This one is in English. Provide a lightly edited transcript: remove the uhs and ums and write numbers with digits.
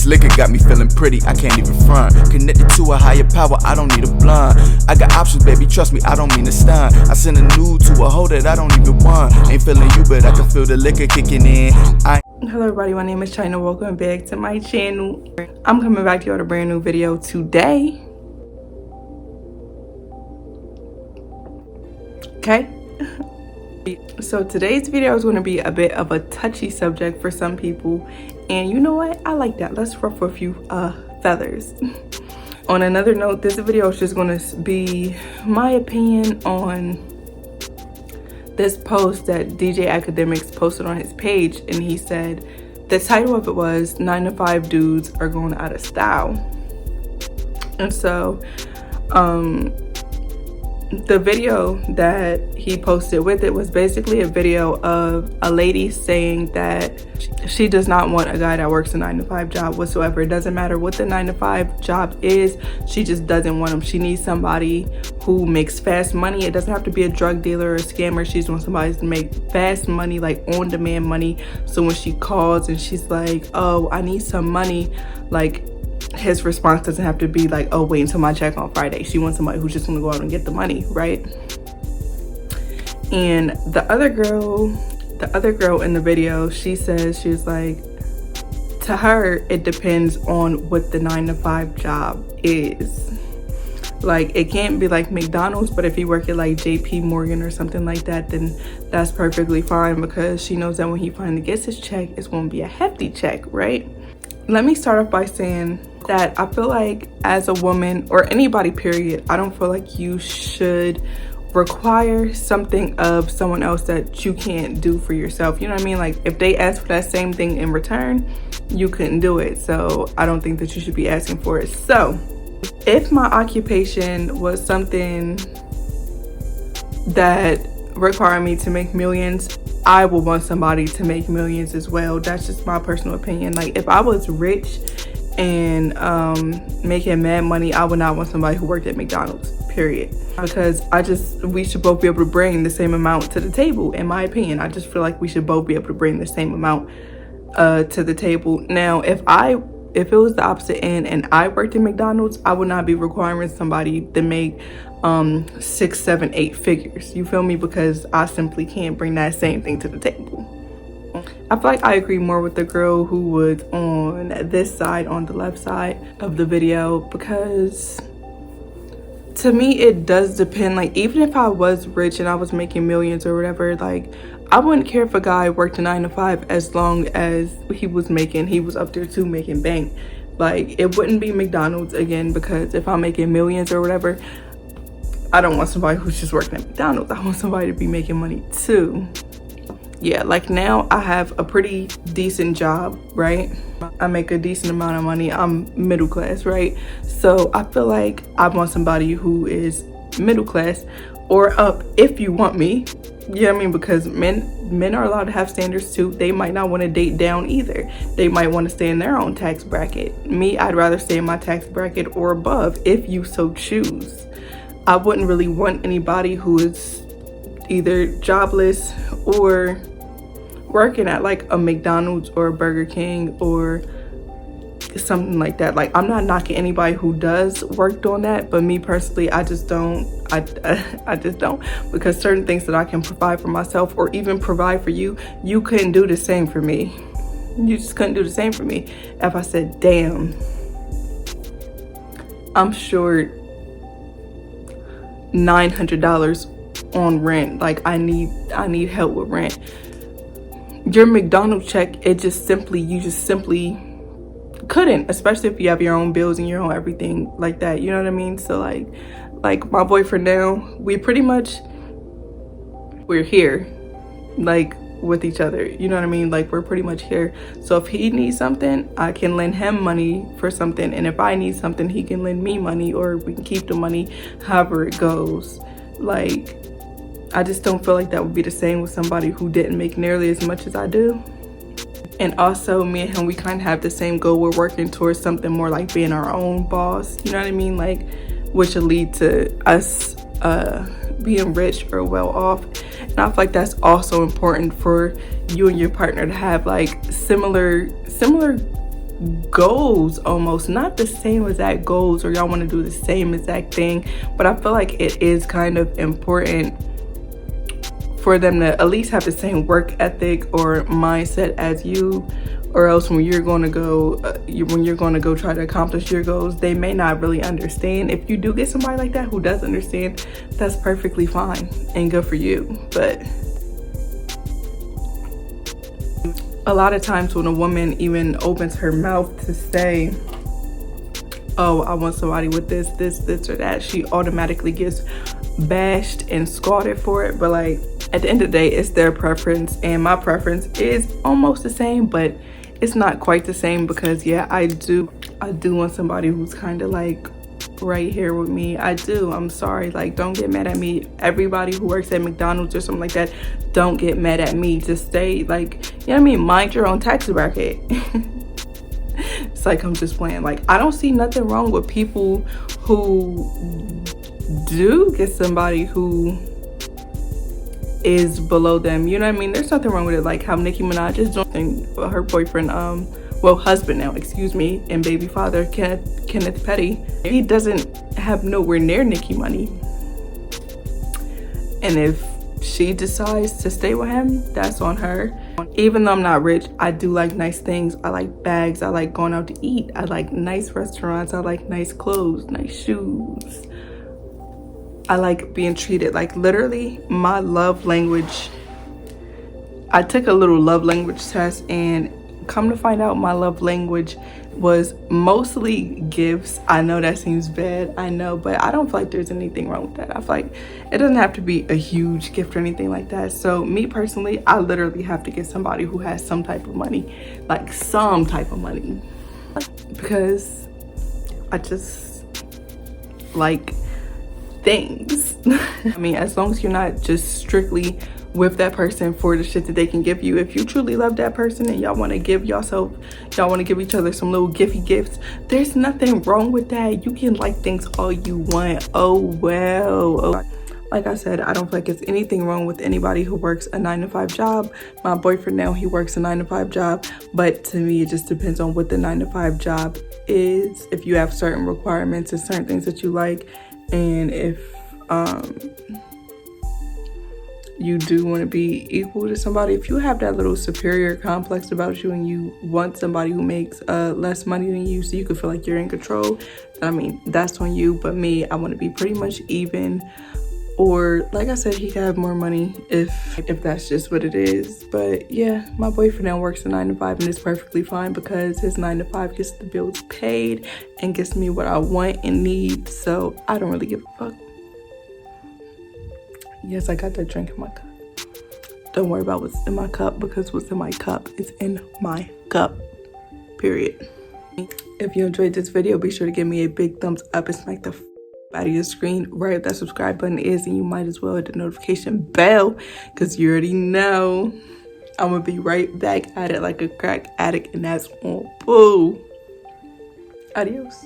liquor got me feeling pretty, I can't even front. Connected to a higher power, I don't need a blunt. I got options, baby, trust me, I don't mean to stunt. I send a nude to a hoe that I don't even want. Ain't feeling you, but I can feel the liquor kicking in. Hello everybody, my name is China. Welcome back to my channel. I'm coming back to you with a brand new video today. Okay. So today's video is going to be a bit of a touchy subject for some people, and you know what, I like that. Let's ruffle a few feathers. On another note, this video is just going to be my opinion on this post that DJ Academics posted on his page, and he said the title of it was 9 to 5 dudes are going out of style. And so the video that he posted with it was basically a video of a lady saying that she does not want a guy that works a 9 to 5 job whatsoever. It doesn't matter what the 9 to 5 job is, she just doesn't want him. She needs somebody who makes fast money. It doesn't have to be a drug dealer or a scammer. She just wants somebody to make fast money, like on-demand money. So when she calls and she's like, oh, I need some money, like his response doesn't have to be like, oh, wait until my check on Friday. She wants somebody who's just gonna go out and get the money, right? And the other girl in the video, she says, she's like, to her, it depends on what the 9 to 5 job is. Like, it can't be like McDonald's, but if you work at like JP Morgan or something like that, then that's perfectly fine, because she knows that when he finally gets his check, it's gonna be a hefty check, right? Let me start off by saying that I feel like as a woman, or anybody period, I don't feel like you should require something of someone else that you can't do for yourself. You know what I mean? Like, if they ask for that same thing in return, you couldn't do it. So I don't think that you should be asking for it. So if my occupation was something that required me to make millions, I would want somebody to make millions as well. That's just my personal opinion. Like, if I was rich and making mad money, I would not want somebody who worked at McDonald's, period. Because we should both be able to bring the same amount to the table, in my opinion. I just feel like we should both be able to bring the same amount to the table. Now, if it was the opposite end and I worked at McDonald's, I would not be requiring somebody to make 6, 7, 8 figures. You feel me? Because I simply can't bring that same thing to the table. I feel like I agree more with the girl who was on this side, on the left side of the video, because to me it does depend. Like, even if I was rich and I was making millions or whatever, like, I wouldn't care if a guy worked a 9 to 5 as long as he was up there too, making bank. Like, it wouldn't be McDonald's again, because if I'm making millions or whatever, I don't want somebody who's just working at McDonald's. I want somebody to be making money too. Yeah, like now I have a pretty decent job, right? I make a decent amount of money. I'm middle class, right? So I feel like I want somebody who is middle class or up if you want me. You know what I mean? Because men are allowed to have standards too. They might not want to date down either. They might want to stay in their own tax bracket. Me, I'd rather stay in my tax bracket or above if you so choose. I wouldn't really want anybody who is either jobless or working at like a McDonald's or a Burger King or something like that. Like, I'm not knocking anybody who does work on that, but me personally, I just don't. I just don't, because certain things that I can provide for myself or even provide for you, you couldn't do the same for me. You just couldn't do the same for me. If I said, damn, I'm short $900 on rent, like I need help with rent, your McDonald's check, you just simply couldn't, especially if you have your own bills and your own everything like that. You know what I mean? So like my boyfriend now, we're here, like, with each other. You know what I mean? Like, we're pretty much here. So if he needs something, I can lend him money for something, and if I need something, he can lend me money, or we can keep the money, however it goes. Like, I just don't feel like that would be the same with somebody who didn't make nearly as much as I do. And also, me and him, we kind of have the same goal. We're working towards something more like being our own boss. You know what I mean? Like, which will lead to us being rich or well off. And I feel like that's also important for you and your partner to have like similar goals, almost not the same exact goals, or y'all want to do the same exact thing, but I feel like it is kind of important for them to at least have the same work ethic or mindset as you, or else when you're going to go try to accomplish your goals, they may not really understand. If you do get somebody like that who does understand, that's perfectly fine and good for you. But a lot of times when a woman even opens her mouth to say, oh, I want somebody with this or that, she automatically gets bashed and scolded for it. But like, at the end of the day, it's their preference, and my preference is almost the same, but it's not quite the same, because yeah, I do want somebody who's kind of like right here with me. I do. I'm sorry, like, don't get mad at me. Everybody who works at McDonald's or something like that, don't get mad at me. Just stay, like, you know what I mean, mind your own tax bracket. It's like, I'm just playing. Like, I don't see nothing wrong with people who do get somebody who is below them, you know what I mean? There's nothing wrong with it. Like how Nicki Minaj is doing, her boyfriend, well, husband now, excuse me, and baby father, Kenneth Petty. He doesn't have nowhere near Nicki money, and if she decides to stay with him, that's on her. Even though I'm not rich, I do like nice things. I like bags, I like going out to eat, I like nice restaurants, I like nice clothes, nice shoes. I like being treated. Like, literally, my love language, I took a little love language test, and come to find out, my love language was mostly gifts. I know that seems bad, I know, but I don't feel like there's anything wrong with that. I feel like it doesn't have to be a huge gift or anything like that. So me personally, I literally have to get somebody who has some type of money, like some type of money, because I just like things. I mean, as long as you're not just strictly with that person for the shit that they can give you. If you truly love that person and y'all want to give yourself, y'all want to give each other some little gifty gifts, there's nothing wrong with that. You can like things all you want. Oh well. Oh. Like I said, I don't feel like it's anything wrong with anybody who works a 9-to-5 job. My boyfriend now, he works a 9-to-5 job, but to me it just depends on what the 9-to-5 job is. If you have certain requirements and certain things that you like, and if you do want to be equal to somebody, if you have that little superior complex about you and you want somebody who makes less money than you so you can feel like you're in control, I mean, that's on you. But me, I want to be pretty much even, or like I said, he can have more money if that's just what it is. But yeah, my boyfriend now works a 9-to-5, and it's perfectly fine because his 9-to-5 gets the bills paid and gets me what I want and need, so I don't really give a fuck. Yes, I got that drink in my cup. Don't worry about what's in my cup, because what's in my cup is in my cup, period. If you enjoyed this video, be sure to give me a big thumbs up and smack the out of your screen right where that subscribe button is, and you might as well hit the notification bell, because you already know I'm gonna be right back at it like a crack addict, and that's on Poooooh. Adios.